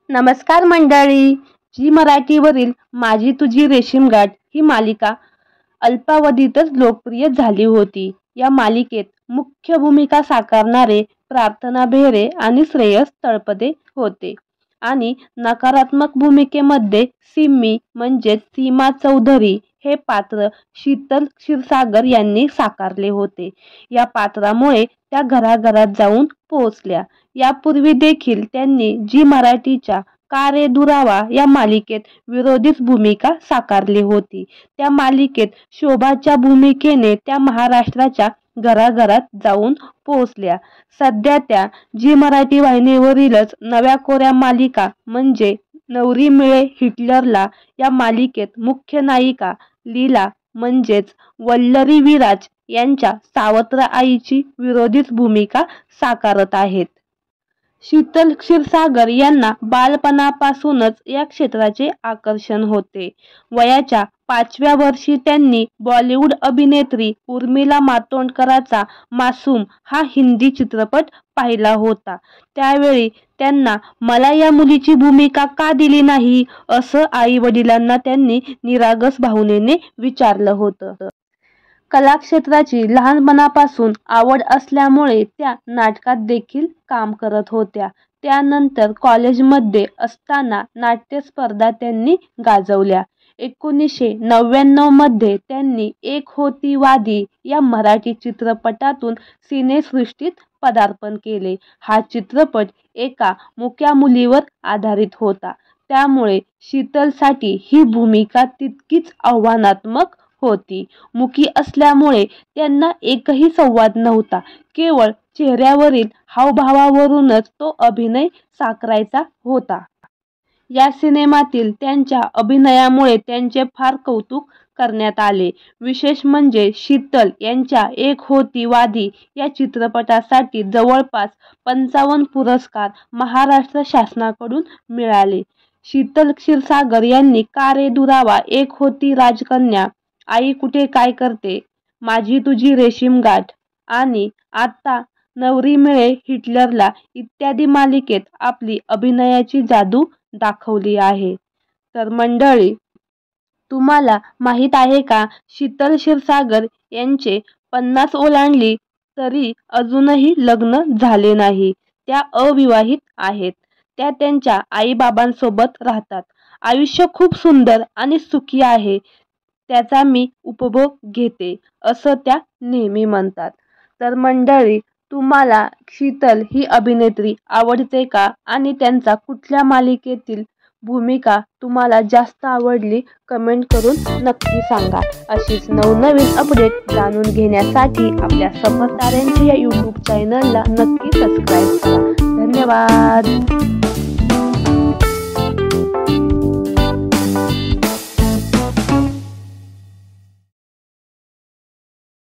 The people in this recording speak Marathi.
नमस्कार मंडळी. जी मराठीवरील माझी तुझी रेशीमगाठ ही मालिका अल्पावधीतच लोकप्रिय झाली होती. या मालिकेत मुख्य भूमिका साकारणारे प्रार्थना बेहरे आणि श्रेयस तळपदे होते आणि नकारात्मक भूमिकेमध्ये सिम्मी म्हणजेच सीमा चौधरी हे पात्र शीतल क्षीरसागर यांनी साकारले होते. या पात्रामुळे त्या घराघरात जाऊन पोहोचल्या. यापूर्वी देखील त्यांनी जी मराठीच्या का रे दुरावा या मालिकेत विरोधीच भूमिका साकारली होती. त्या मालिकेत शोभाच्या भूमिकेने त्या महाराष्ट्राच्या घराघरात जाऊन पोहोचल्या. सध्या त्या जी मराठी वाहिनीवरीलच नव्या कोऱ्या मालिका म्हणजे नवरी मिळे हिटलरला या मालिकेत मुख्य नायिका लीला म्हणजेच वल्लरी विराज यांच्या सावत्र आईची विरोधीच भूमिका साकारत आहेत. शीतल क्षीरसागर यांना बालपणापासूनच या क्षेत्राचे आकर्षण होते. वयाच्या 5व्या वर्षी त्यांनी बॉलिवूड अभिनेत्री उर्मिला मातोंडकरांचा मासूम हा हिंदी चित्रपट पाहिला होता. त्यावेळी त्यांना मला या मुलीची भूमिका का दिली नाही असं आई वडिलांना त्यांनी निरागस भावनेने विचारलं होतं. कलाक्षेत्राची लहानपणापासून आवड असल्यामुळे त्या नाटकात देखील काम करत होत्या. त्यानंतर कॉलेजमध्ये असताना नाट्य स्पर्धा त्यांनी गाजवल्या. 1999 मध्ये त्यांनी एक होती वादी या मराठी चित्रपटातून सिनेसृष्टीत पदार्पण केले. हा चित्रपट एका मुक्या मुलीवर आधारित होता. त्यामुळे शीतलसाठी ही भूमिका तितकीच आव्हानात्मक होती. मुकी असल्यामुळे त्यांना एकही संवाद नव्हता. केवळ चेहऱ्यावरील हावभावावरूनच तो अभिनय साकारायचा होता. या सिनेमातील त्यांच्या अभिनयामुळे त्यांचे फार कौतुक करण्यात आले. विशेष म्हणजे शीतल यांच्या एक होती वादी या चित्रपटासाठी जवळपास 55 पुरस्कार महाराष्ट्र शासनाकडून मिळाले. शीतल क्षीरसागर यांनी का रे दुरावा, एक होती राजकन्या, आई कुठे काय करते, माझी तुझी रेशीमगाठ आणि आता नवरी मिळे हिटलरला इत्यादी मालिकेत आपली अभिनयाची जादू दाखवली आहे. तर मंडळी, तुम्हाला माहीत आहे का शीतल क्षीरसागर यांचे 50 ओलांडली तरी अजूनही लग्न झाले नाही. त्या अविवाहित आहेत. त्या त्यांच्या आईबाबांसोबत राहतात. आयुष्य खूप सुंदर आणि सुखी आहे. त्याचा मी उपभोग घेते असं त्या नेहमी म्हणतात. तर मंडळी, तुम्हाला शीतल ही अभिनेत्री आवडते का आणि त्यांचा कुठल्या मालिकेतील भूमिका तुम्हाला जास्त आवडली कमेंट करून नक्की सांगा. अशीच नवनवीन अपडेट जाणून घेण्यासाठी आपल्या सफर ताऱ्यांची या यूट्यूब चॅनलला नक्की सबस्क्राईब करा. धन्यवाद.